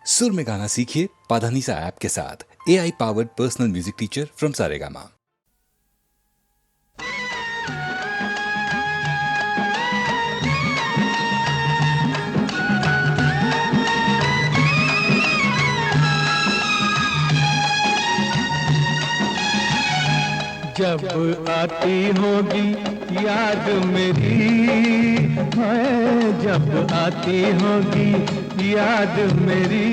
सुर में गाना सीखिए पाधानीसा ऐप के साथ। AI powered personal music teacher from Saregama. जब आती होगी याद मेरी है, जब आती होगी याद मेरी,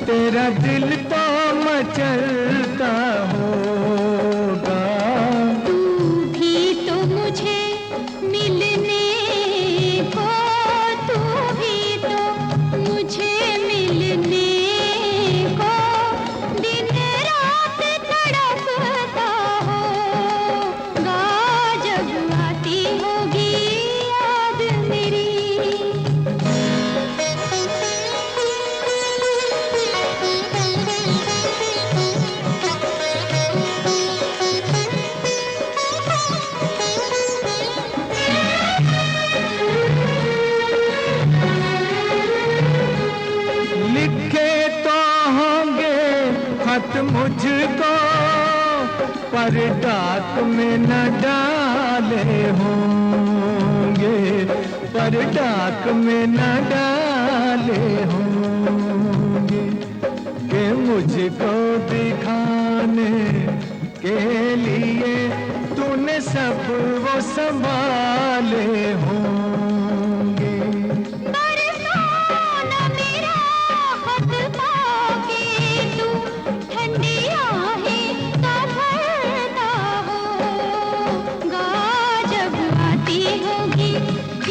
तेरा दिल तो मचलता होगा। तू भी तो मुझे मिलने को, तू भी तो मुझे मिलने को दिन रात तड़पता होगा। जब आती होगी याद मेरी। लिखे तो होंगे खत मुझको, पर डाक में न डाले होंगे, पर डाक में न डाले होंगे, कि मुझको दिखाने के लिए तूने सब वो संभाले होंगे। बरसाना मेरा खत पाके तू ठंडी आहें का भरता होगा। जब आती होगी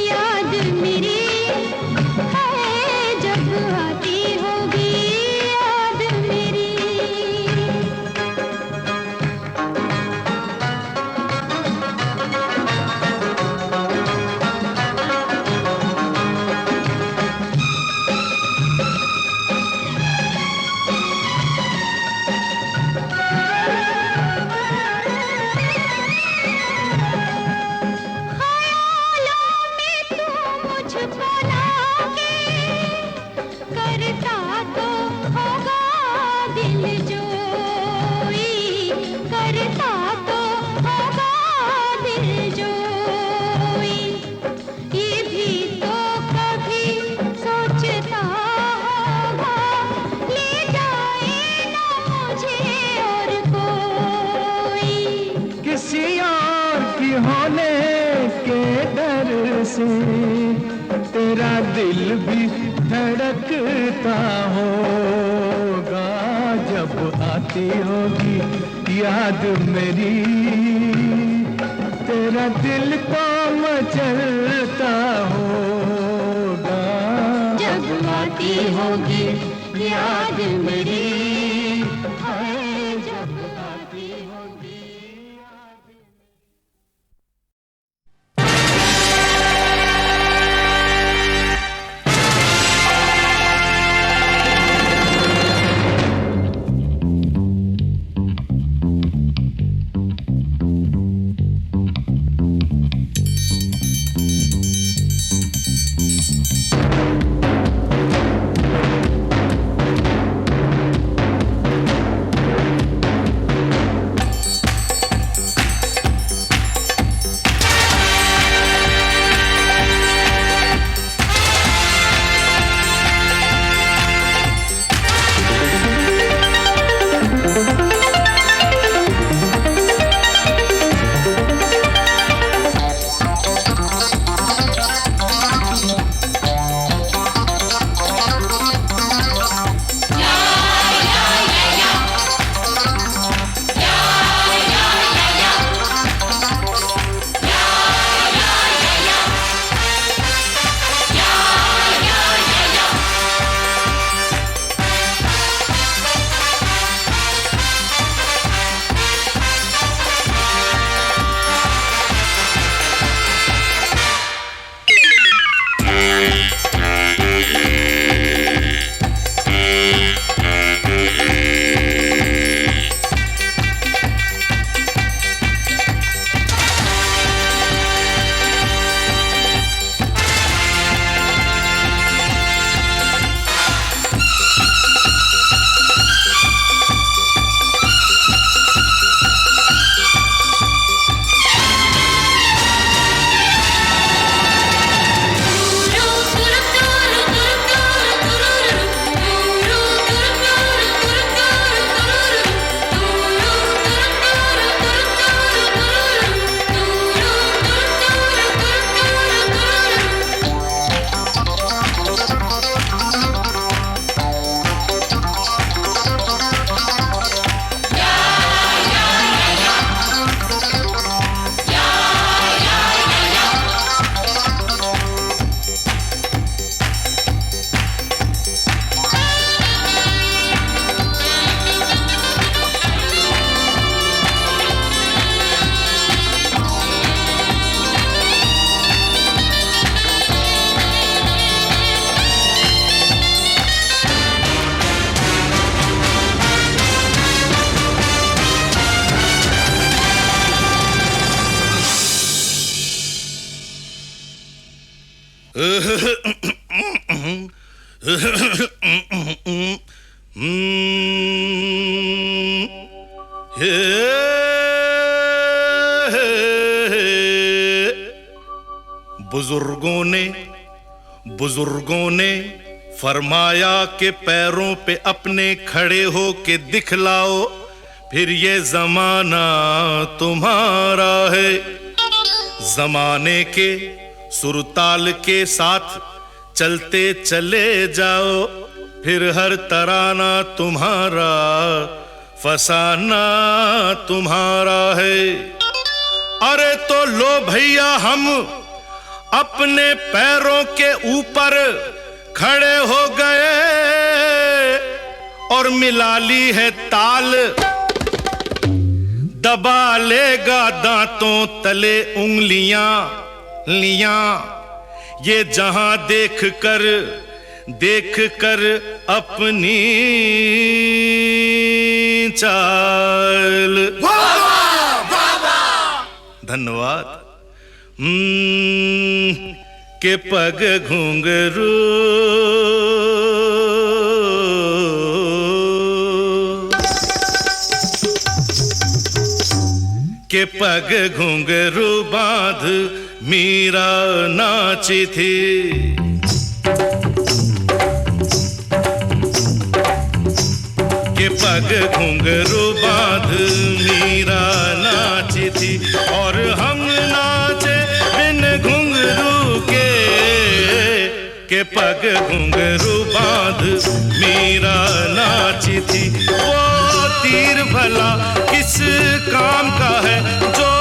याद मेरी है, जब आती होगी याद मेरी। ख्यालों में तू मुझको लाके करता तो होगा दिल जोई, करता तो होगा दिल जोई। ये भी तो कभी सोचता होगा, ले जाए ना मुझे और कोई। किसी और की होने के डर से तेरा दिल भी धड़कता होगा। जब आती होगी याद मेरी, तेरा दिल तो मचलता होगा। जब आती होगी याद मेरी है, जब आती होगी याद। बुजुर्गों ने फरमाया कि पैरों पे अपने खड़े हो के दिखलाओ, फिर ये जमाना तुम्हारा है। जमाने के सुरताल के साथ चलते चले जाओ, फिर हर तराना तुम्हारा, फसाना तुम्हारा है। अरे तो लो भैया हम अपने पैरों के ऊपर खड़े हो गए और मिला ली है ताल। दबा लेगा दांतों तले उंगलियां लियां, ये जहां देख कर अपनी चाल। धन्यवाद। के पग घुंघरू के पग घुंघरू बांध मीरा नाची थी। के पग घुंघरू बांध मीरा नाची थी और हम नाचे बिन घुंघरू के पग घुंघरू बांध मीरा नाची थी। वो तीर भला किस काम का है जो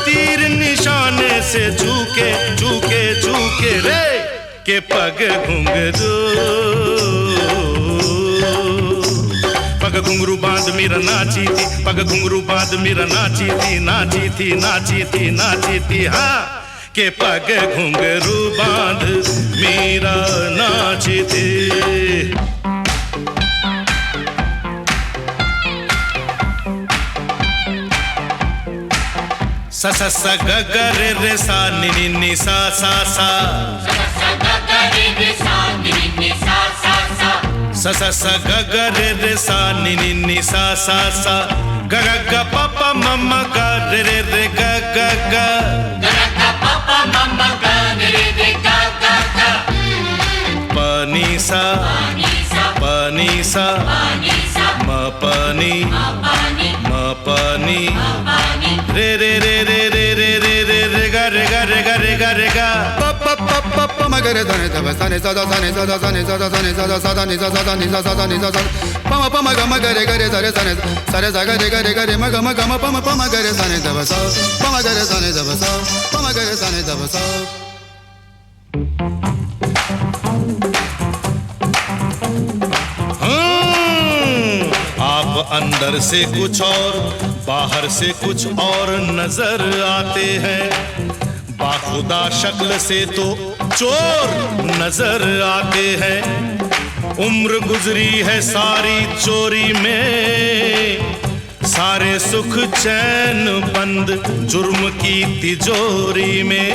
तीर निशाने से झुके झुके झुके रे। के पग घुंघरू पग घुंघरू बांध मीरा नाची थी, पग घुंघरू बांध मीरा नाची थी, नाची थी नाची थी नाची थी। हाँ के पग घुंघरू बांध मीरा नाची थी। सा सा सा ग ग रे रे सा नि नि नि सा सा सा। सा सा सा ग ग रे रे सा नि नि नि सा सा सा। ग ग ग प प म म ग रे रे रे ग ग ग। पानी सा पानी सा म पानी म पानी रे रे रे रे रे रे रे रे रे गा रे गा रे गा रे गा रे गा प प प प प म ग रे धने धब सने सदा सने सदा सने सदा सने सदा सदा नि सदा नि सदा नि सदा प म प म ग म ग रे ग रे सरे सने सरे सा ग रे ग रे ग रे म ग म ग म प म ग रे सने धब सा प म ग रे सने धब सा प म ग रे सने धब सा। आप अंदर से कुछ और बाहर से कुछ और नजर आते हैं, बाखुदा शक्ल से तो चोर नजर आते हैं। उम्र गुजरी है सारी चोरी में, सारे सुख चैन बंद जुर्म की तिजोरी में।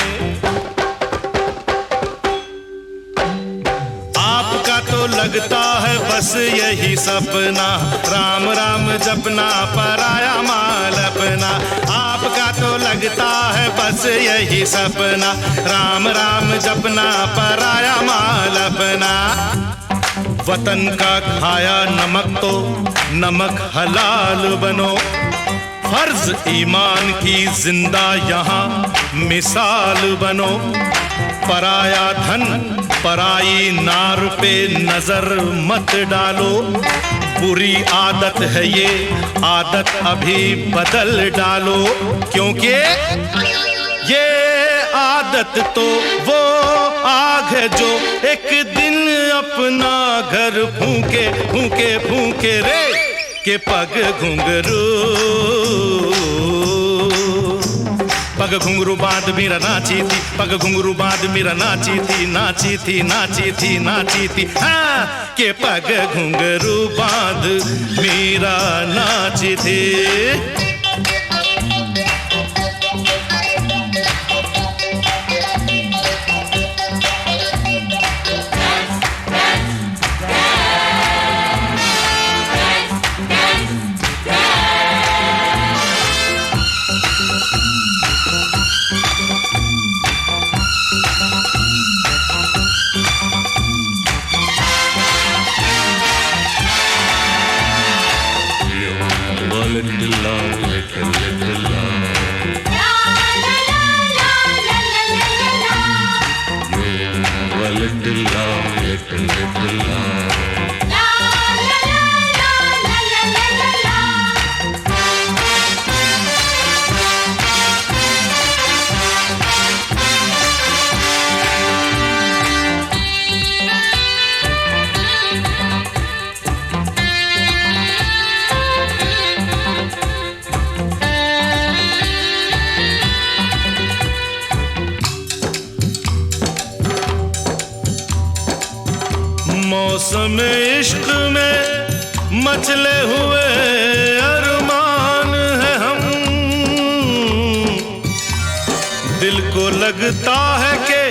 आपका तो लगता है बस यही सपना, राम राम जपना पराया माल अपना। आपका तो लगता है बस यही सपना, राम राम जपना पराया माल अपना। वतन का खाया नमक तो नमक हलाल बनो, फर्ज ईमान की जिंदा यहाँ मिसाल बनो। पराया धन पराई नार पे नजर मत डालो, बुरी आदत है ये आदत अभी बदल डालो। क्योंकि ये आदत तो वो आग है जो एक दिन अपना घर फूके फूके फूके रे। के पग घुंघरू पग घुंघरू बांध मीरा नाची थी, पग घुंघरू बांध मीरा नाची थी, नाची थी नाची थी नाची थी। हाँ के पग घुंघरू बांध मीरा नाची थी। मौसम इश्क में मचले हुए अरमान है हम। दिल को लगता है कि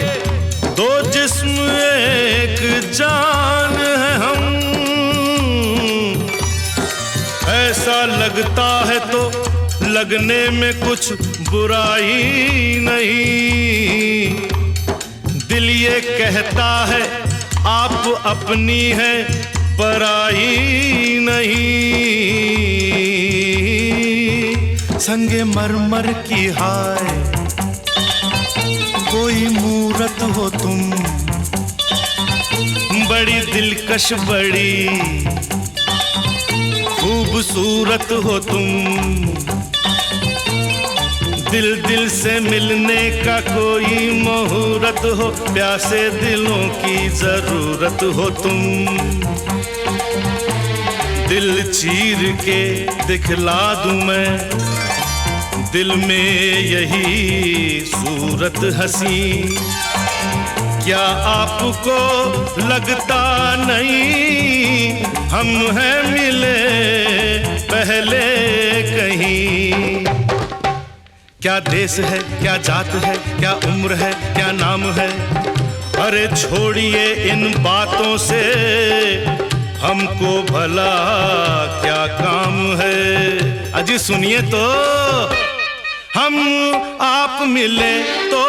दो जिस्म एक जान है हम। ऐसा लगता है तो लगने में कुछ बुराई नहीं। दिल ये कहता है आप अपनी है पराई नहीं। संगे मरमर की हाय कोई मूरत हो तुम, बड़ी दिलकश बड़ी खूबसूरत हो तुम। दिल दिल से मिलने का कोई मुहूर्त हो, प्यासे दिलों की जरूरत हो तुम। दिल चीर के दिखला दूं मैं दिल में यही सूरत हसी। क्या आपको लगता नहीं हम हैं मिले पहले कहीं? क्या देश है, क्या जात है, क्या उम्र है, क्या नाम है, अरे छोड़िए इन बातों से, हमको भला क्या काम है। अजी सुनिए तो, हम आप मिले तो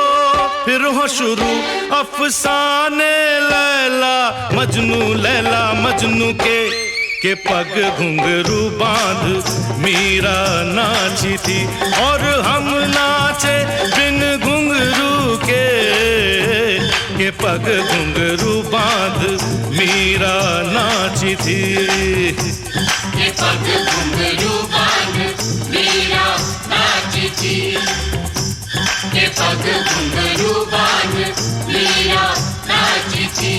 फिर हो शुरू अफसाने लैला मजनू के पग घुंघरू बांध मीरा नाची थी और हम नाचे बिन घुंघरू के पग घुंघरू बांध मीरा नाची थी। के पग घुंघरू बांध मीरा नाची थी। के पग घुंघरू बांध मीरा नाची थी।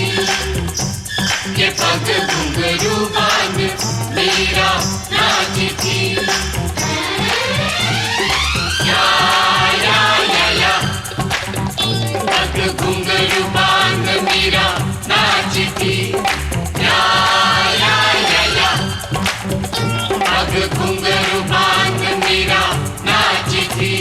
के पग घुंघरू बांध मीरा नाची थी। या पग घुंघरू बांध मीरा नाची थी। या पग घुंघरू बांध मीरा नाची थी।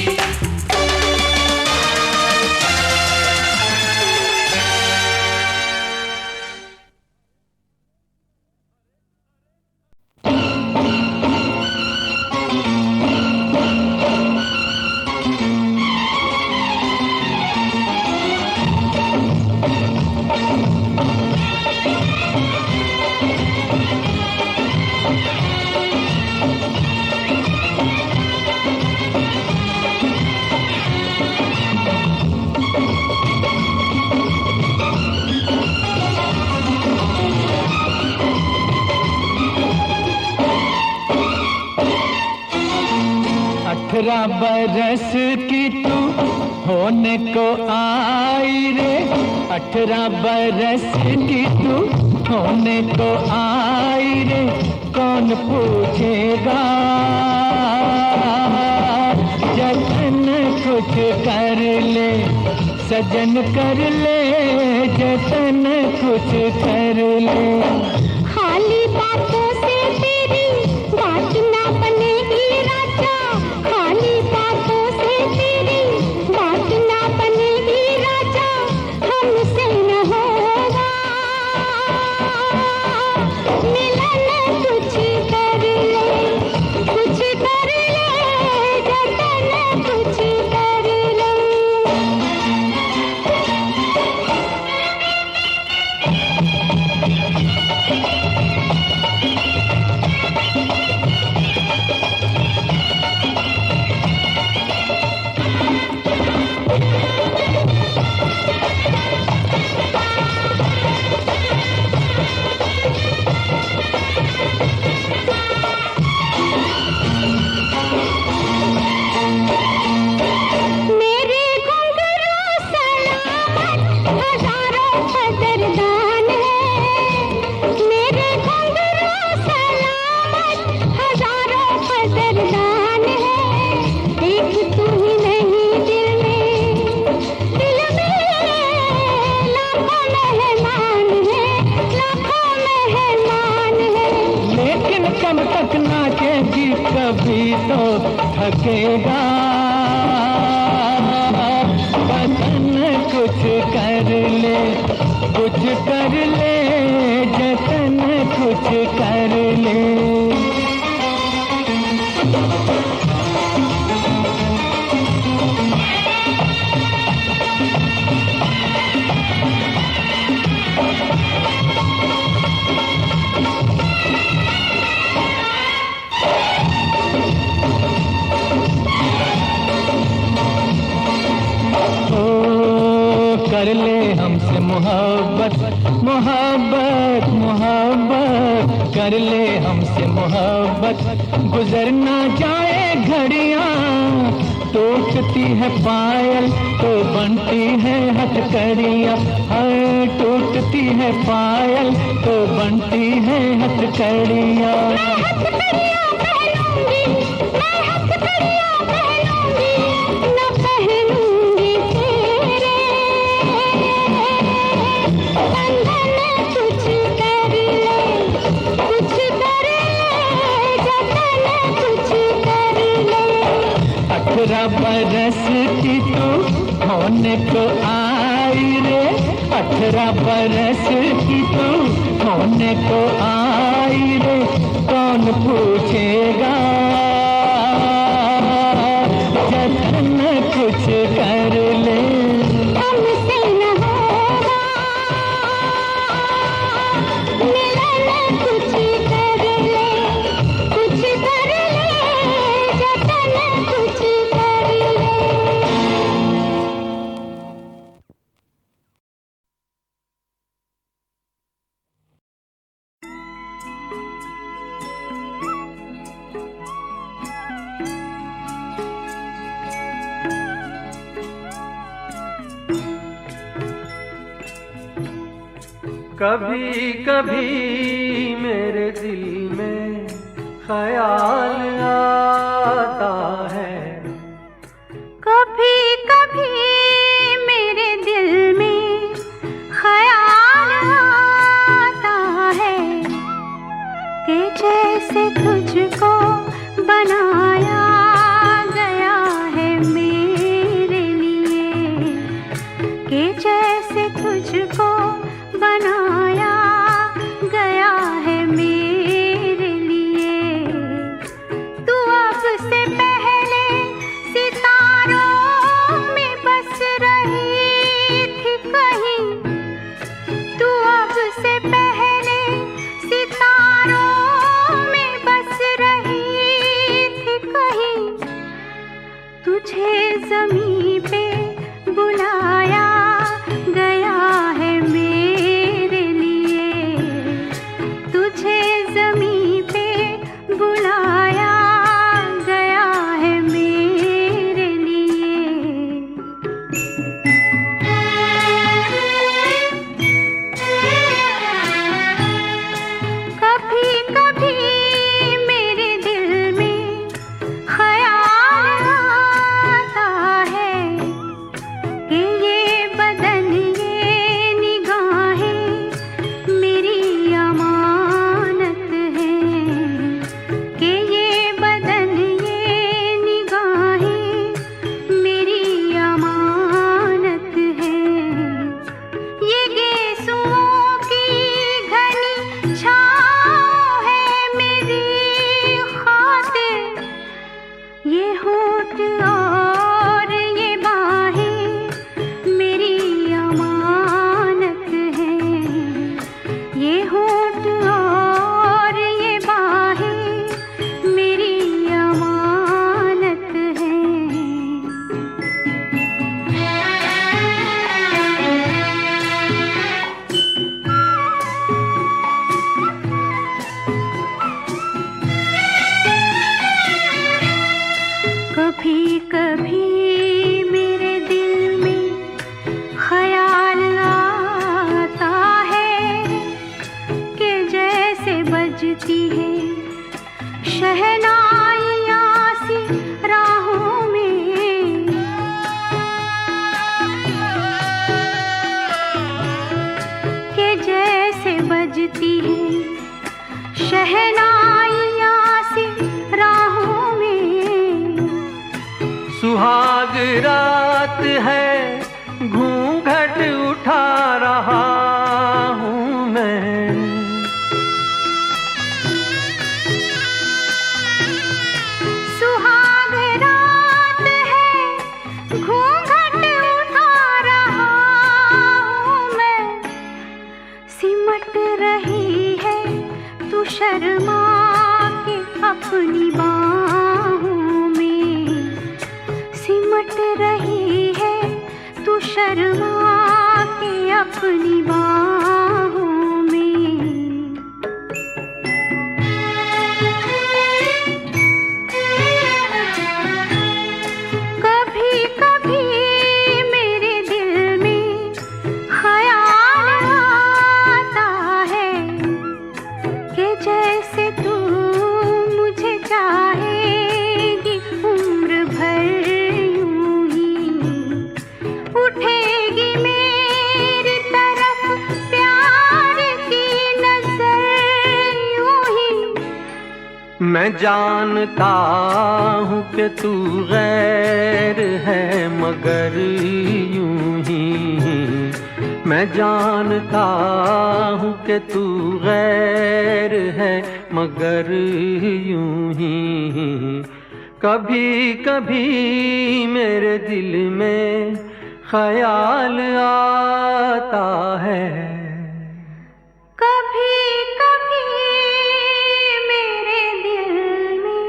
बरस की तू होने को आई रे, 18 बरस की तू होने को आई रे, कौन पूछेगा जतन कुछ कर ले, सजन कर ले जतन कुछ कर ले। खाली बातों से तेरी बात ना बनेगी राजा, खाली बातों से तेरी बात ना बनेगी राजा, हमसे न होगा मिलन कुछ कर ले, कुछ कर ले जतन कुछ कर ले। कभी तो थकेगा। बदन कुछ कर ले, कुछ कर ले, जतन कुछ कर ले। कर ले हमसे मोहब्बत, मोहब्बत, मोहब्बत, कर ले हमसे मोहब्बत। गुजर ना जाए घड़ियां, टूटती है पायल तो बनती है हथकड़ियां। हर टूटती है पायल तो बनती है हथकड़ियां। बरस की तू होने को आई रे, 18 बरस की तू होने को आई रे। कौन पूछेगा जतन कुछ कर ले। हमसे न होगा मिलन, कुछ कर ले, कुछ कर ले, जतन कुछ कर ले। कभी कभी मेरे दिल में ख्याल आता है, कभी कभी मेरे दिल में ख्याल आता है कि जैसे तुझको बनाया गया है मेरे लिए, कि जैसे तुझको बनाया गया है मेरे लिए। तू अब से पहले सितारों में बस रही थी कहीं, तू अब से पहले सितारों में बस रही थी कहीं। तुझे ज़मीं पे बुलाया गया है मेरे लिए, तुझे ज़मीं पे बुलाया गया है मेरे लिए। कभी कभी मेरे दिल में ख्याल आता है कि ये बदन, ये निगाहें मेरी अमानत हैं, कि ये बदन, ये निगाहें मेरी अमानत हैं। ये गेसुओं की घनी छाँव है मेरी खातिर, ये होठ और ये बाहें मेरी अमानत हैं, ये होठ और ये बाहें मेरी अमानत हैं। कभी कभी मेरे दिल में ख्याल आता है कि जैसे बजती है शहनाइयाँ सी राहों में, कि जैसे बजती है शहनाइयाँ सी राहों शर्मा के अपनी बाहों में सिमट रही है, तू शर्मा के अपनी बाहों में। कभी कभी मेरे दिल में ख्याल आता है कि जैसे तू मुझे चाहेगी उम्र भर यूं ही, उठेगी मेरी तरफ प्यार की नजर यूं ही। मैं जानता हूँ कि तू गैर है मगर यूं ही, मैं जानता हूँ कि तू गैर है मगर यूं ही। कभी कभी मेरे दिल में ख्याल आता है, कभी कभी मेरे दिल में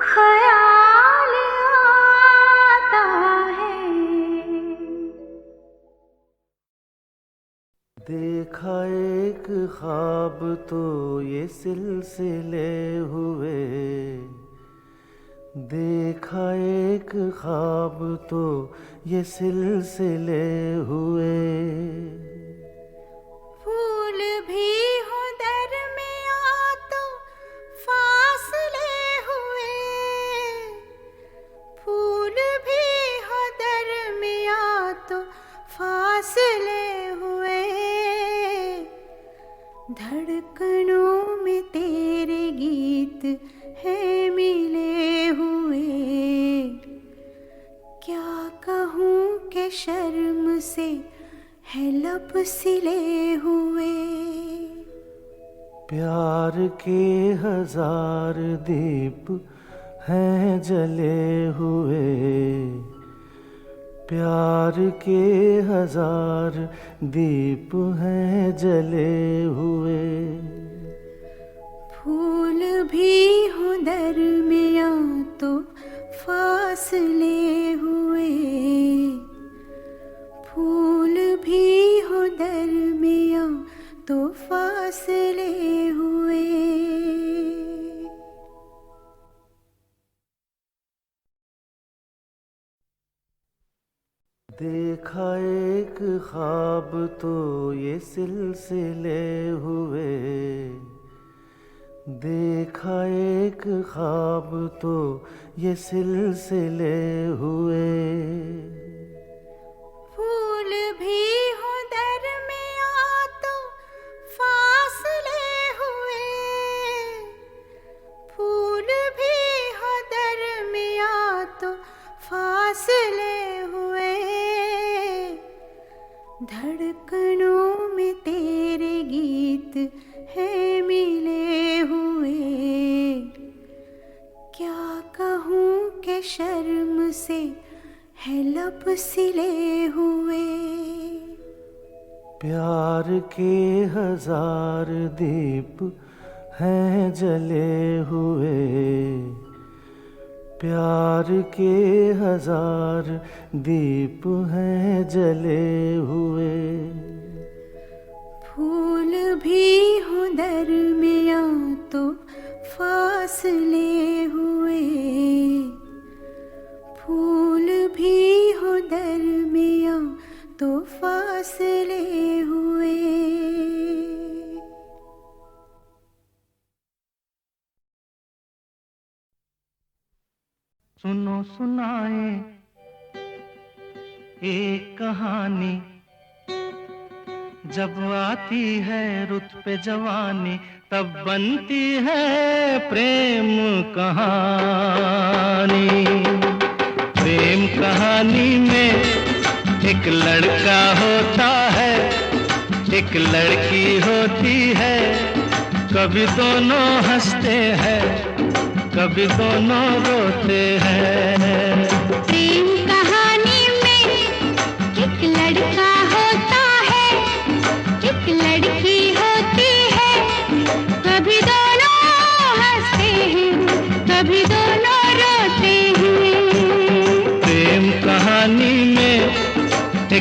ख्याल आता है। देखा एक ख्वाब तो ये सिलसिले हुए, देखा एक ख्वाब तो ये सिलसिले हुए। फूल भी हो दरमियां तो फासले हुए, फूल भी हो दरमियां तो फासले हुए। धड़कनों में तेरे गीत है मिले हुए, क्या कहूँ कि शर्म से है लब सिले हुए। प्यार के हजार दीप हैं जले हुए, प्यार के हजार दीप हैं जले हुए। फूल भी हो दरमियां तो फासले हुए, फूल भी हो दरमियां तो फासले हुए। देखा एक ख्वाब तो ये सिलसिले हुए, देखा एक ख्वाब तो ये सिलसिले हुए। फूल भी हो दरमियां तो फासले हुए, फूल भी हो दरमियां तो फासले हुए। धड़कनों में तेरे गीत है मिले हुए, क्या कहूँ कि शर्म से है लब सिले हुए। प्यार के हजार दीप हैं जले हुए, प्यार के हजार दीप हैं जले हुए। फूल भी हो दरमियां तो फासले हुए, फूल भी हो दरमियां तो फासले हुए। सुनो सुनाए एक कहानी, जब आती है रुत पे जवानी तब बनती है प्रेम कहानी। प्रेम कहानी में एक लड़का होता है, एक लड़की होती है, कभी दोनों हंसते हैं, कभी दोनों रोते हैं। प्रेम कहानी में एक लड़का होता है, एक लड़की होती है,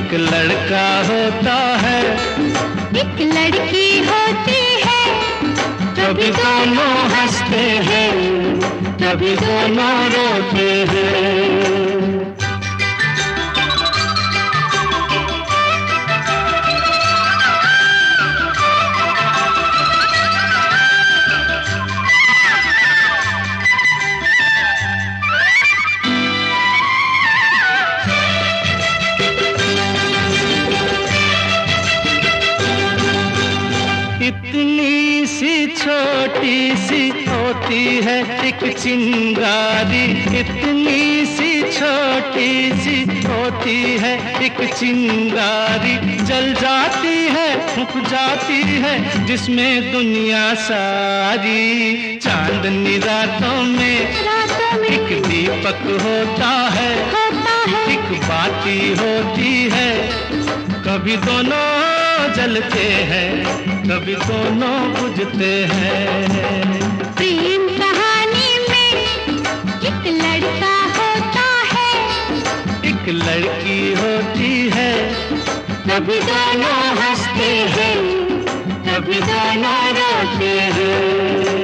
एक लड़का होता है, एक लड़की होती है, कभी दोनों हंसते हैं, कभी दोनों रोते हैं। इतनी सी छोटी सी होती है एक चिंगारी, इतनी सी छोटी सी होती है एक चिंगारी, जल जाती है फूक जाती है जिसमें दुनिया सारी। चांदनी रातों में एक दीपक होता है, एक बाती होती है, कभी दोनों जलते हैं, कभी दोनों बुझते हैं। प्रेम कहानी में एक लड़का होता है, एक लड़की होती है, कभी दोनों हंसते हैं, कभी दोनों रोते हैं।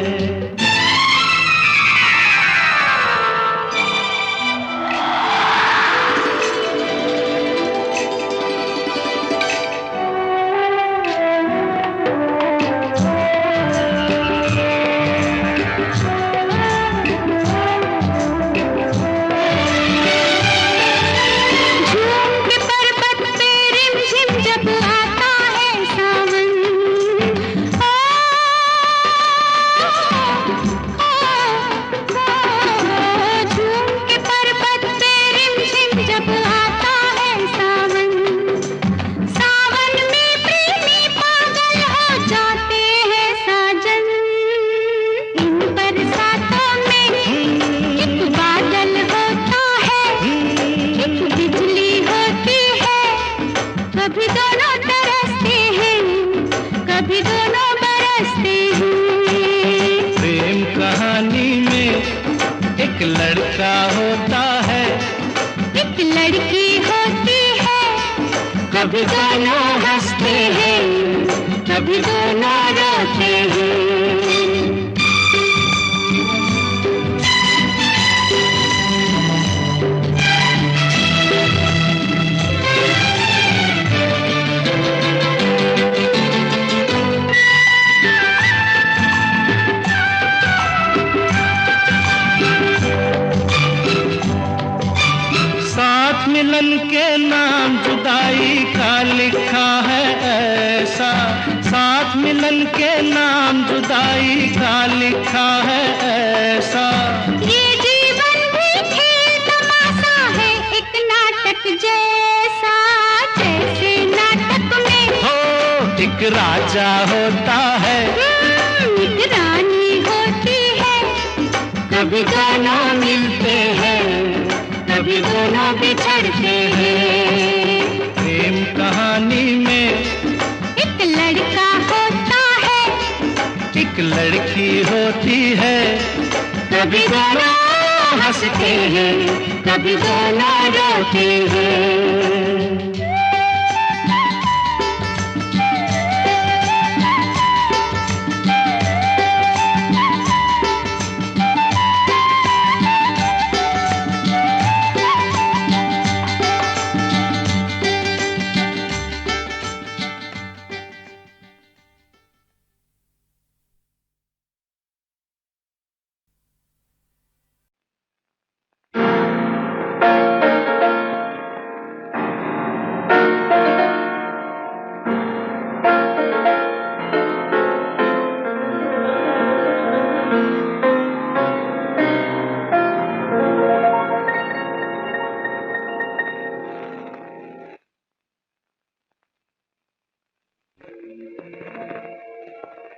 एक लड़का होता है, एक लड़की होती है, कभी दोनों हंसते हैं, कभी दोनों रोते हैं। मिलन के नाम जुदाई का लिखा है ऐसा, साथ मिलन के नाम जुदाई का लिखा है ऐसा। ये जीवन भी खेल तमाशा है एक नाटक जैसा, जैसे नाटक में हो एक राजा होता है, एक रानी होती है, कभी दोनों मिलते हैं, कभी दोनों बिछड़ते हैं। प्रेम कहानी में एक लड़का होता है, एक लड़की होती है, कभी दोनों हंसते हैं, कभी दोनों रोते हैं।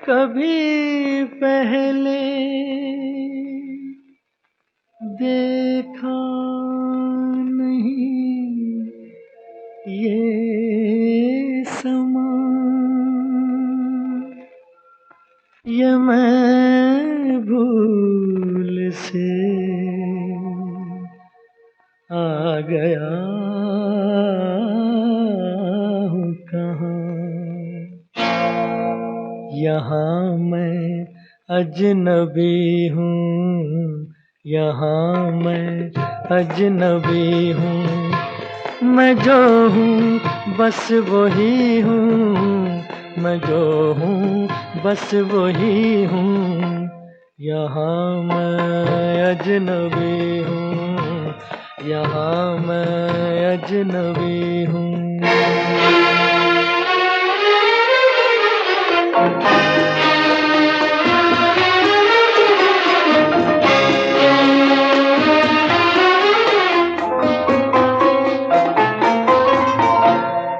कभी पहले देखा नहीं ये समा, ये मैं भूल से आ गया यहाँ मैं अजनबी हूँ, यहाँ मैं अजनबी हूँ। मैं जो हूँ बस वही हूँ, मैं जो हूँ बस वही हूँ। यहाँ मैं अजनबी हूँ, यहाँ मैं अजनबी हूँ।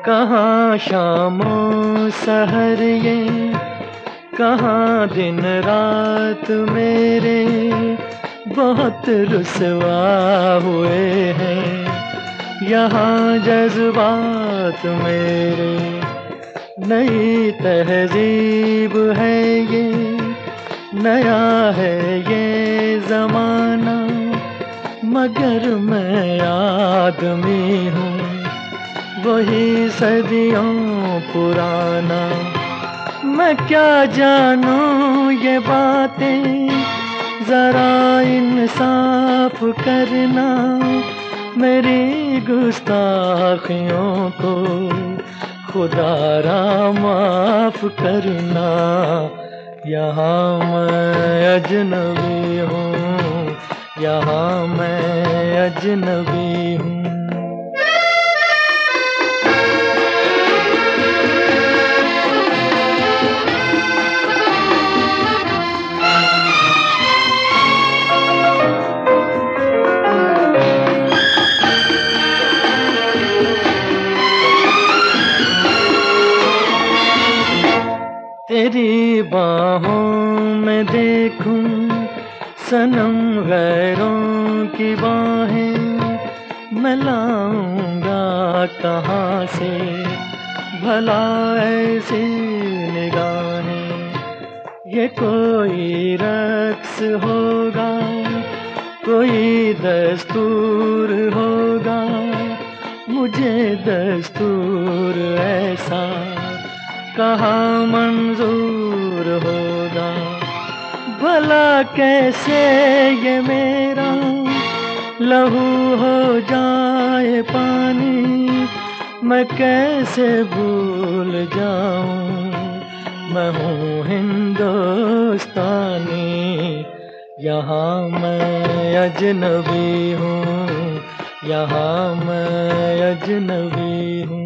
कहाँ शामों सहर ये, कहाँ दिन रात मेरे बहुत रुसवा हुए हैं। यहाँ जज्बात मेरे नई तहजीब है ये, नया है ये ज़माना, मगर मैं आदमी हूँ वही सदियों पुराना। मैं क्या जानूं ये बातें, जरा इंसाफ करना, मेरी गुस्ताखियों को खुदारा माफ करना। यहाँ मैं अजनबी हूँ, यहाँ मैं अजनबी हूँ। तेरी बाहों में देखूं सनम गैरों की बाहें, मैं लाऊंगा कहाँ से भला ऐसी निगाहें। ये कोई रक्स होगा, कोई दस्तूर होगा, मुझे दस्तूर ऐसा कहाँ मंजूर होगा। भला कैसे ये मेरा लहू हो जाए पानी, मैं कैसे भूल जाऊं मैं हूँ हिंदुस्तानी। यहाँ मैं अजनबी हूँ, यहाँ मैं अजनबी हूँ।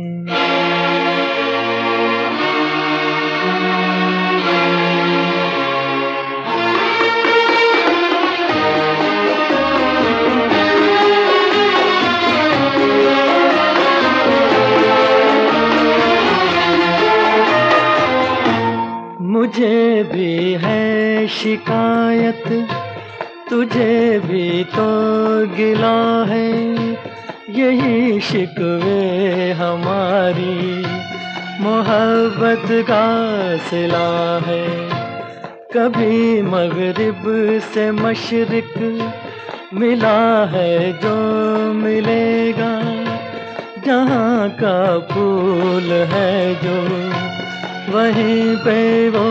मुझे भी है शिकायत, तुझे भी तो गिला है, यही शिकवे हमारी मोहब्बत का सिला है। कभी मगरिब से मशरिक मिला है जो मिलेगा, जहाँ का फूल है जो वहीं पे वो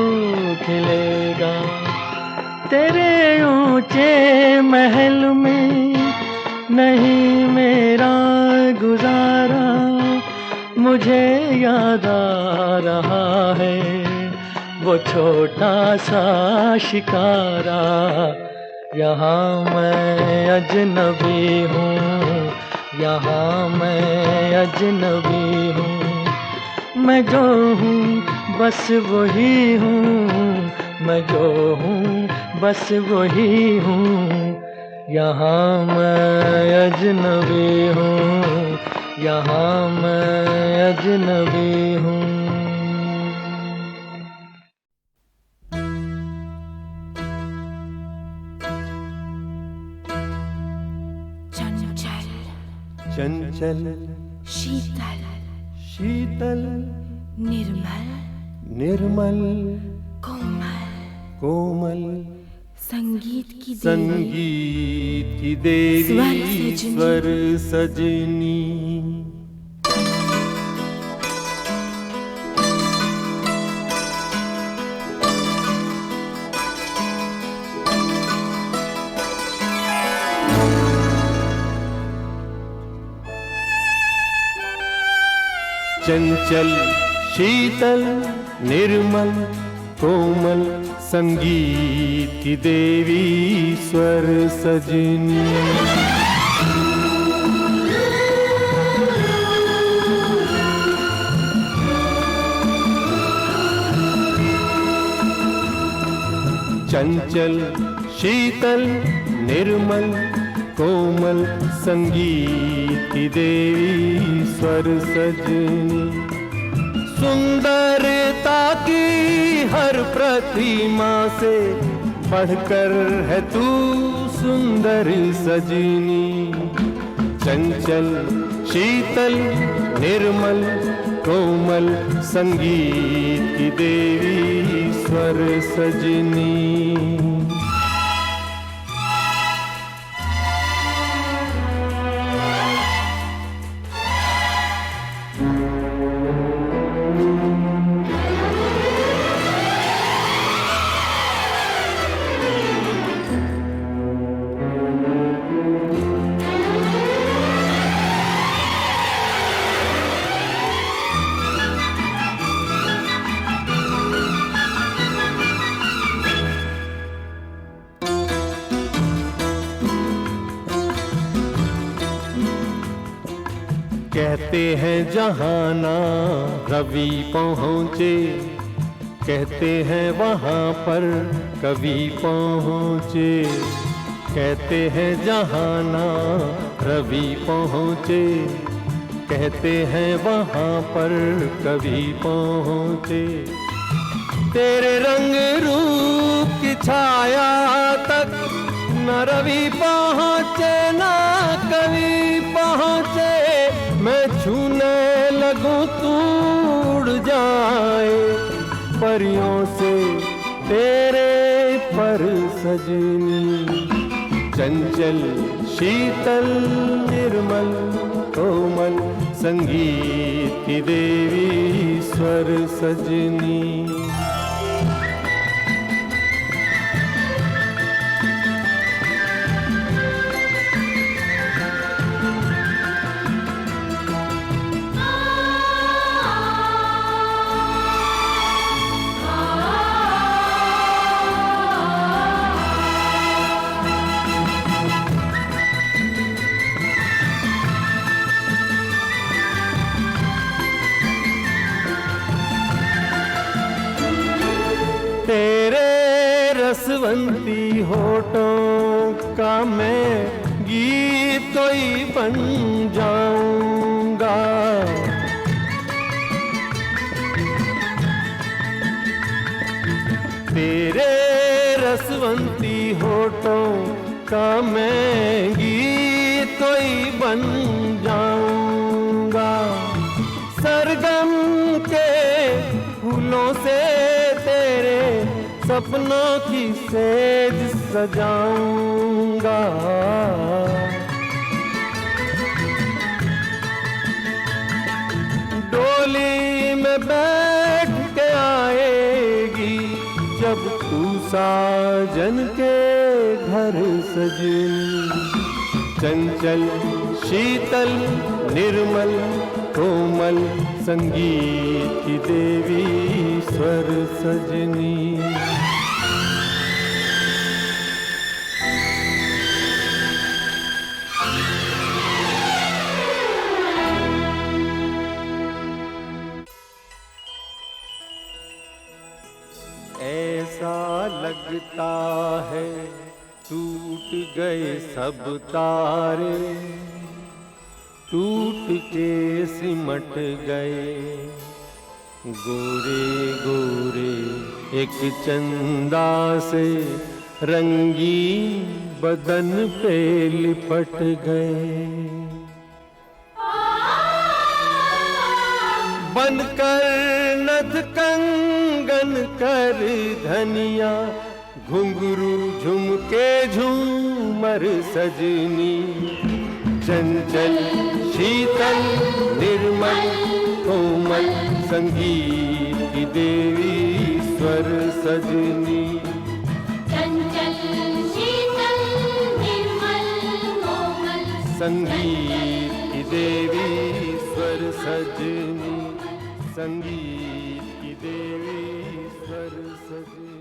खिलेगा। तेरे ऊंचे महल में नहीं मेरा गुजारा, मुझे याद आ रहा है वो छोटा सा शिकारा। यहाँ मैं अजनबी हूँ, यहाँ मैं अजनबी हूँ। मैं जो हूँ बस वही हूँ, मैं जो हूँ बस वही हूँ। यहाँ मैं अजनबी हूँ, यहाँ मैं अजनबी हूँ। चंचल चंचल शीतल शीतल निर्मल निर्मल कोमल कोमल संगीत की देवी संगीत की देवी स्वर सजनी। चंचल शीतल निर्मल कोमल संगीत की देवी स्वर सजनी। चंचल शीतल निर्मल कोमल संगीत की देवी स्वर सजनी। सुंदरता की हर प्रतिमा से बढ़कर है तू सुंदर सजनी। चंचल शीतल निर्मल कोमल संगीत की देवी स्वर सजनी। कहते हैं जहाना रवि पहुँचे, कहते हैं वहाँ पर कवि पहुँचे। कहते हैं जहाना रवि पहुँचे, कहते हैं वहाँ पर कवि पहुँचे। तेरे रंग रूप की छाया तक न रवि पहुँचे न कवि पहुँचे। मैं छूने लगूं तू उड़ जाए परियों से तेरे पर सजनी। चंचल शीतल निर्मल कोमल संगीत की देवी स्वर सजनी। तेरे रसवंती होठों का मैं गीत कोई बन जाऊंगा। तेरे रसवंती होठों का मैं गीत कोई बन जाऊंगा। सरगम के फूलों से तेरे सपनों की सेज सजाऊंगा। डोली में बैठ के आएगी जब तू साजन के घर सजनी। चंचल शीतल निर्मल कोमल संगीत की देवी स्वर सजनी। ऐसा लगता है टूट गए सब तारे, टूट के सिमट गए गोरे गोरे एक चंदा से रंगी बदन पे लिपट गए। बनकर नथ कंगन कर धनिया घुंघरू झुमके झूमर सजनी। चंचल शीतल निर्मल कोमल संगीत की देवी स्वर सजनी। चंचल शीतल निर्मल कोमल संगीत की देवी स्वर सजनी। संगीत की देवी स्वर सजनी।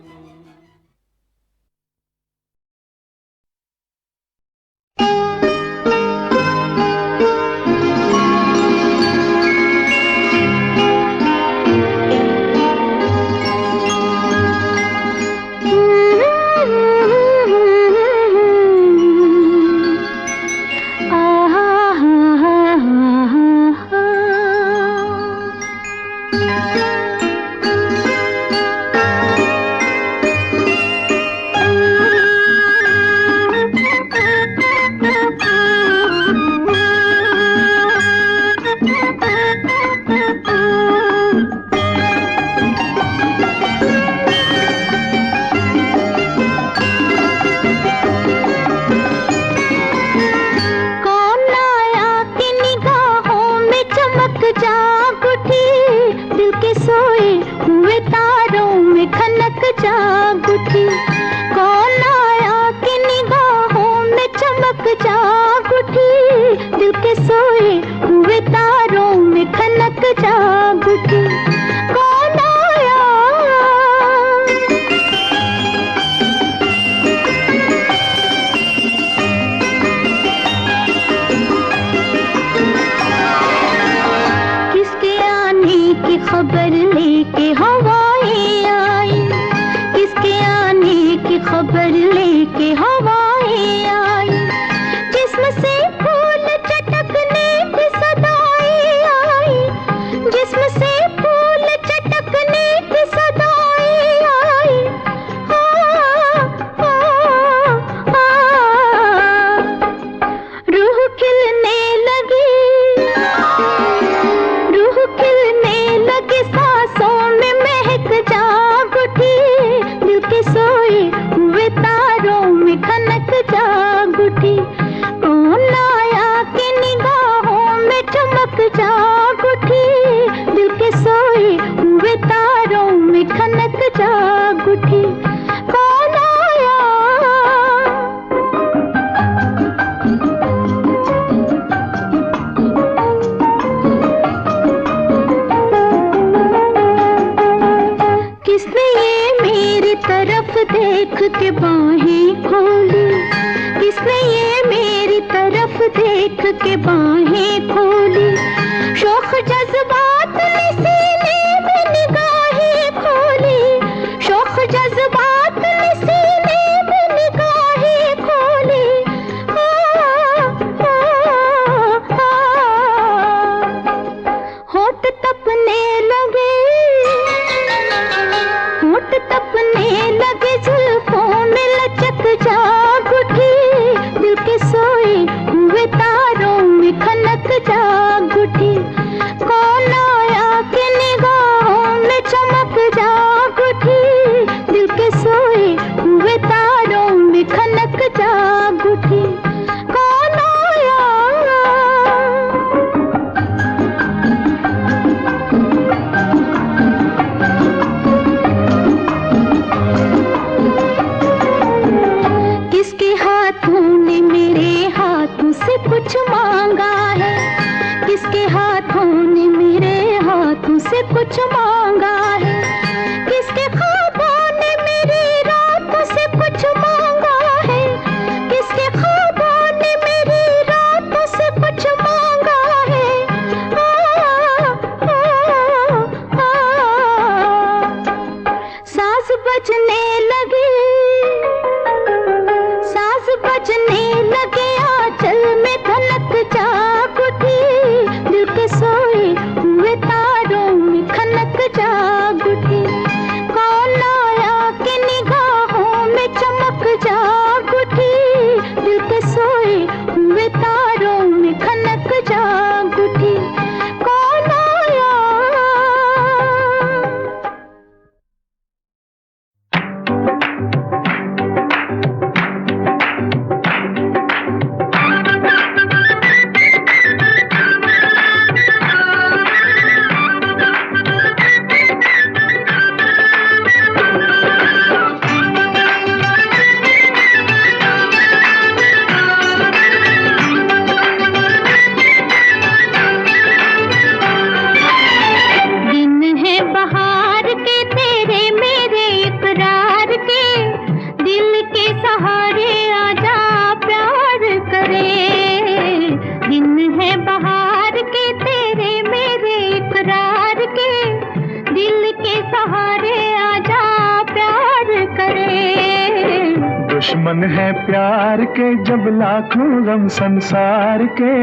दुश्मन है प्यार के जब लाखों गम संसार के,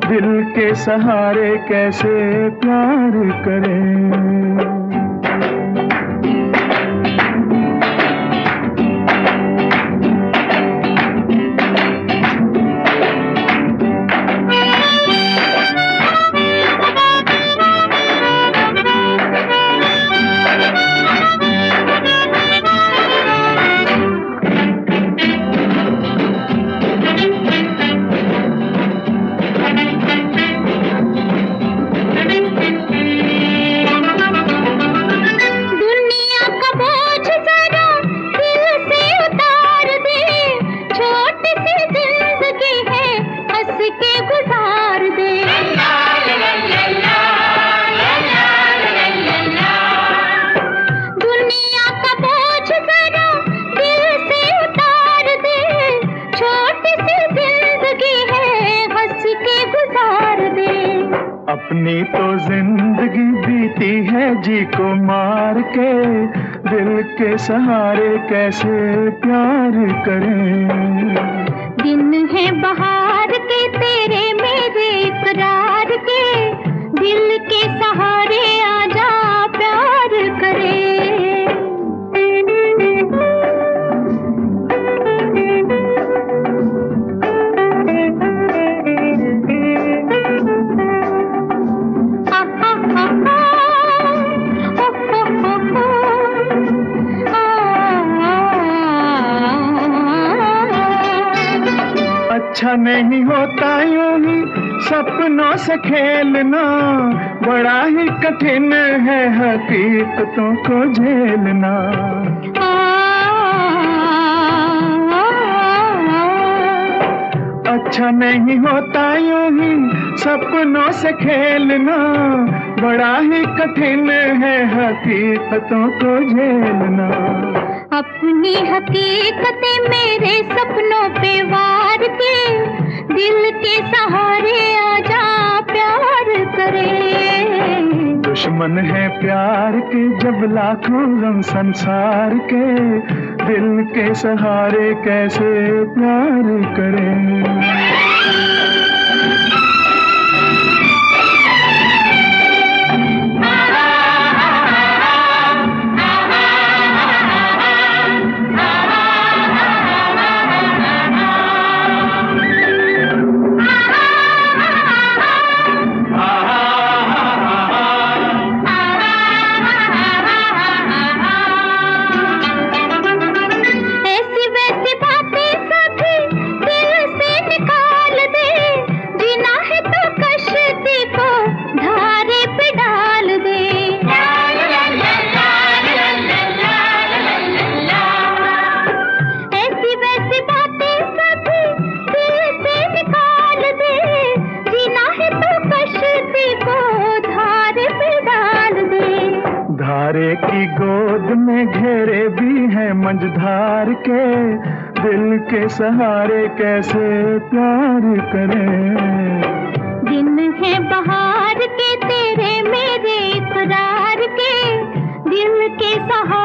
दिल के सहारे कैसे प्यार करें। अपनी तो जिंदगी बीती है जी को मार के, दिल के सहारे कैसे प्यार करें। दिन है बहार के तेरे मेरे इकरार के, दिल के सहारे आजा प्यार करें। अच्छा नहीं होता यूं ही सपनों से खेलना, बड़ा ही कठिन है हकीकतों को झेलना। अच्छा नहीं होता यूं ही सपनों से खेलना, बड़ा ही कठिन है हकीकतों को झेलना। अपनी हकीकतें मेरे सपनों पे वार के, दिल के सहारे आजा प्यार करें। दुश्मन है प्यार के जब लाखों गम संसार के, दिल के सहारे कैसे प्यार करें। धारे की गोद में घेरे भी हैं मंझधार के, दिल के सहारे कैसे प्यार करें। दिन है बहार के तेरे मेरे इकरार के, दिल के सहारे